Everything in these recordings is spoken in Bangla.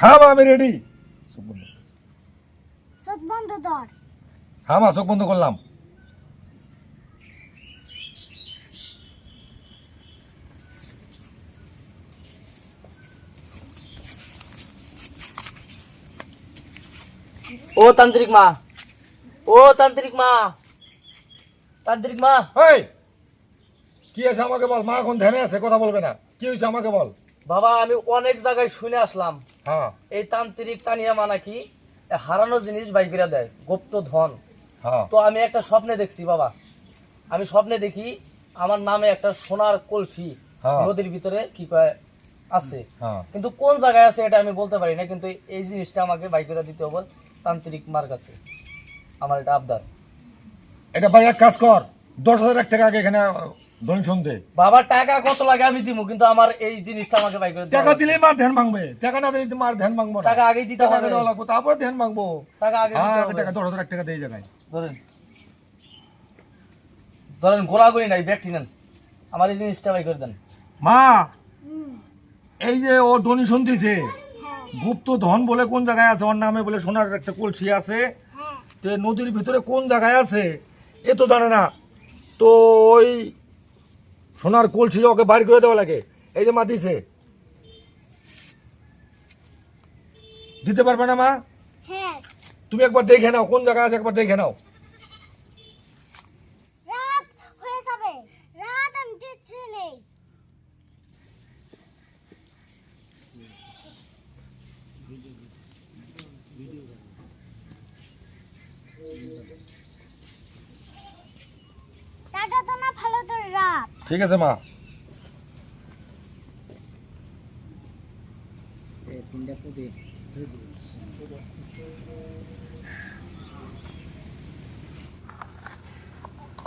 হ্যাঁ মা আমি রেডি। চোখ বন্ধ কর। হ্যাঁ মা চোখ বন্ধ করলাম। ও তান্ত্রিক মা, ও তান্ত্রিক মা, তান্ত্রিক মা। এই কি আছে আমাকে বল। মা এখন ধ্যানে আছে, কথা বলবে না। কি হয়েছে আমাকে বল। বাবা আমি অনেক জায়গায় শুনে আসলাম হ্যাঁ এই তান্ত্রিক তানিয়া মা নাকি হারানো জিনিস বাইকেরা দেয়, গুপ্ত ধন। হ্যাঁ তো আমি একটা স্বপ্নে দেখছি বাবা, আমি স্বপ্নে দেখি আমার নামে একটা সোনার কলসি হ্যাঁ। নদীর ভিতরে কি কয় আছে, হ্যাঁ কিন্তু কোন জায়গায় আছে এটা আমি বলতে পারি না, কিন্তু এই জিনিসটা আমাকে বাইকেরা দিতে হবে তান্ত্রিক মার কাছে। আমার এটা আবদার। এটা ভাই এক কাজ কর, 10,000 টাকা আগে এখানে ডোনেশন দে। বাবা টাকা কত লাগে আমি দিব, কিন্তু আমার এই জিনিসটা আমাকে বাইকেরা দিতে টাকা হবে। দিলেই মার ধ্যান ভাঙবে, টাকা না দিলে মার ধ্যান ভাঙবো না। টাকা আগেই দিতে টাকা হবে, দেওয়া লাগবে, তারপরে ধ্যান ভাঙবো। টাকা আগে দিতে হ্যাঁ হবে। টাকা 10,000 টাকা দিয়ে জায়গায় ধরেন ধরেন গোলাগুলি নাই, ব্যাগটি নেন, আমার এই জিনিসটা বাই করে দেন। মা এই যে ও ডোনেশন দিছে, হ্যাঁ গুপ্ত ধন বলে কোন জায়গায় আছে, ওর নামে বলে সোনার একটা কলসি আছে, হ্যাঁ তো নদীর ভিতরে কোন জায়গায় আছে এ তো জানে না। তো ওই সোনার কলসি ওকে বাইর করে দেওয়া লাগে। এই যে মা দিছে, দিতে পারবে না মা? হ্যাঁ। তুমি একবার দেখে নাও কোন জায়গায় আছে, একবার দেখে নাও। রাত হয়ে যাবে, রাত আমি দেখতে নেই। টাটা তো না ভালো তোর রাত। ঠিক আছে মা।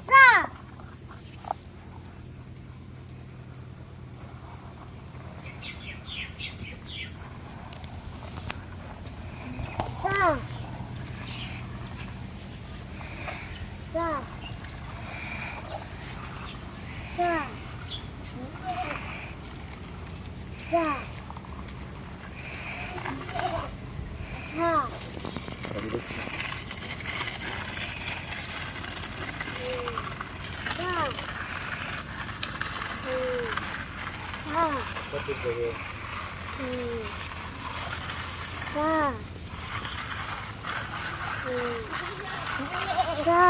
সা সা সা সা সা সা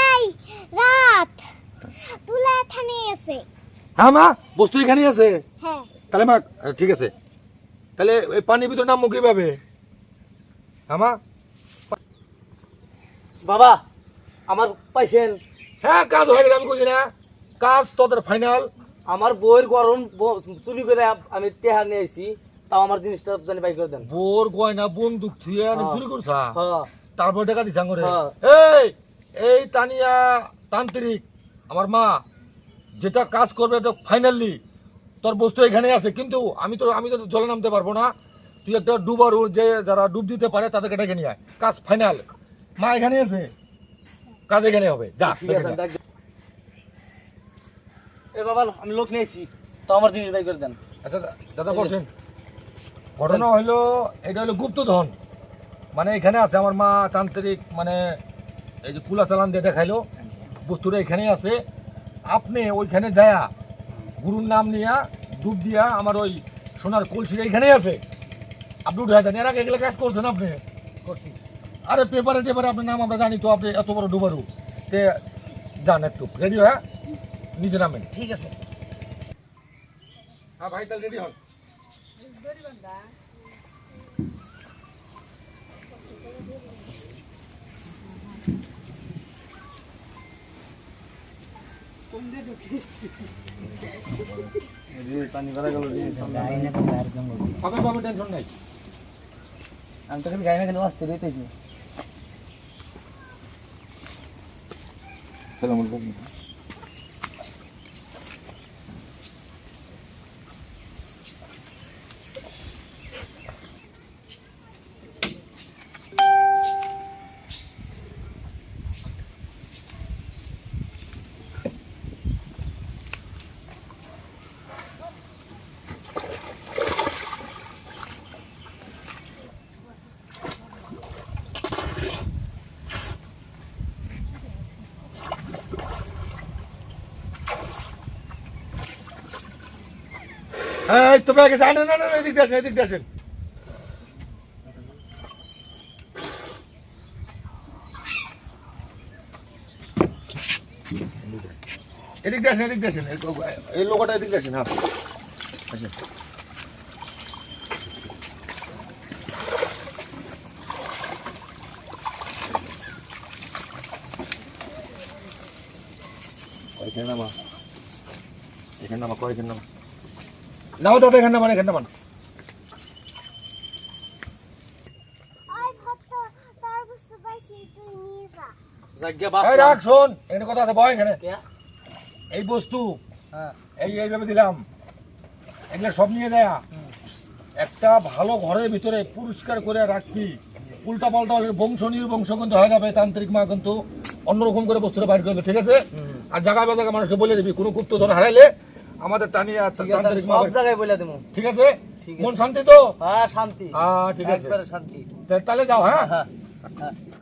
এই রাত তুলা এখানে আছে। হ্যাঁ মা বস্তু এখানেই আছে। হ্যাঁ তাহলে মা ঠিক আছে, তাহলে এই পানির ভিতরে নামবো কিভাবে? হ্যাঁ মা। বাবা আমার পাইছেন? হ্যাঁ কাজ হয়ে গেছে, আমি বুঝি না কাজ তোদের ফাইনাল। আমার বইয়ের গরম চুরি করে আমি টেহা নিয়ে আইছি, তাও আমার জিনিসটা জানি বাই করে দেন। বোর গয়না বন্দুক থুয়ে আমি হ্যাঁ। চুরি করছা, হ্যাঁ তারপর টাকা দিছাং করে। হ্যাঁ। এই এই তানিয়া তান্ত্রিক আমার মা যেটা কাজ করবে এটা ফাইনালি তোর বস্তু এখানে আছে, কিন্তু আমি তো জলে নামতে পারবো না। তুই একটা ডুবার যে যারা ডুব দিতে পারে তাদেরকে ডেকে নিয়ে আয়, কাজ ফাইনাল। মা এখানে আছে, কাজ এখানে হবে, যা ঠিক দেখে আছে নে। ডাক দেন। এ বাবা আমি লোক নিয়ে আইছি, তো আমার জিনিস বাই করে দেন। আচ্ছা দাদা বসেন। ঘটনা হইলো এটা হলো গুপ্তধন, মানে এখানে আছে। আমার মা তান্ত্রিক মানে এই যে কুলা চালান দিয়ে দেখাইলো, বস্তুটা এখানেই আছে। আপনি ওইখানে যায়া গুরুর নাম নিয়া ডুব দিয়া আমার ওই সোনার কলসিটা এখানেই আছে, আপনি উঠে দেন। এর আগে এগুলো কাজ করছেন আপনি? করছি। আরে পেপারে টেপারে আপনার নাম আমরা জানি তো, আপনি এত বড় ডুবারু। তে যান একটু রেডি হ্যাঁ, নিচে নামেন। ঠিক আছে। হ্যাঁ ভাই তাহলে রেডি হন। পানি ভরা গেল পাবে পাবে, টেনশন নাই। আমি তো খালি গায়ে না গেলে আসতে রইতেছি এই তো পেয়ে গেছে, না না না, এদিক দিয়ে আসেন, এদিক দিয়ে আসেন। এদিক দিয়ে আসেন, এদিক দিয়ে আসেন, এই লোকটা এদিক দিয়ে আসেন। হ্যাঁ আসেন। এখানে নামা, এখানে নামা, কয়েকজন নামা। নাও দাদা, এখানে নামান, এখানে নামান। ওই ভক্ত তোর বুঝতে পারছি তুই নিয়ে যা। জায়গা এই বাস রাখ, শোন, এখানে কথা আছে, বয় এখানে। কে এই বস্তু হ্যাঁ এইভাবে দিলাম, এগুলো সব নিয়ে দেয়া। একটা ভালো ঘরের ভিতরে পরিষ্কার করে রাখবি, উল্টা পাল্টা বংশ নির্বংশ কিন্তু হয়ে যাবে। তান্ত্রিক মা কিন্তু অন্যরকম করে বস্তুটা বাইর করবে, ঠিক আছে? আর জায়গা বা জায়গা মানুষকে বলে দিবি, কোনো গুপ্তধন হারাইলে আমাদের টানিয়া ঠিক আছে আমি তান্ত্রিক মা। সব জায়গায় বলে দেবো ঠিক আছে? ঠিক মন আছে। শান্তি তো? হ্যাঁ শান্তি হ্যাঁ ঠিক আছে, একবারে শান্তি তাহলে যাও। হ্যাঁ হ্যাঁ হ্যাঁ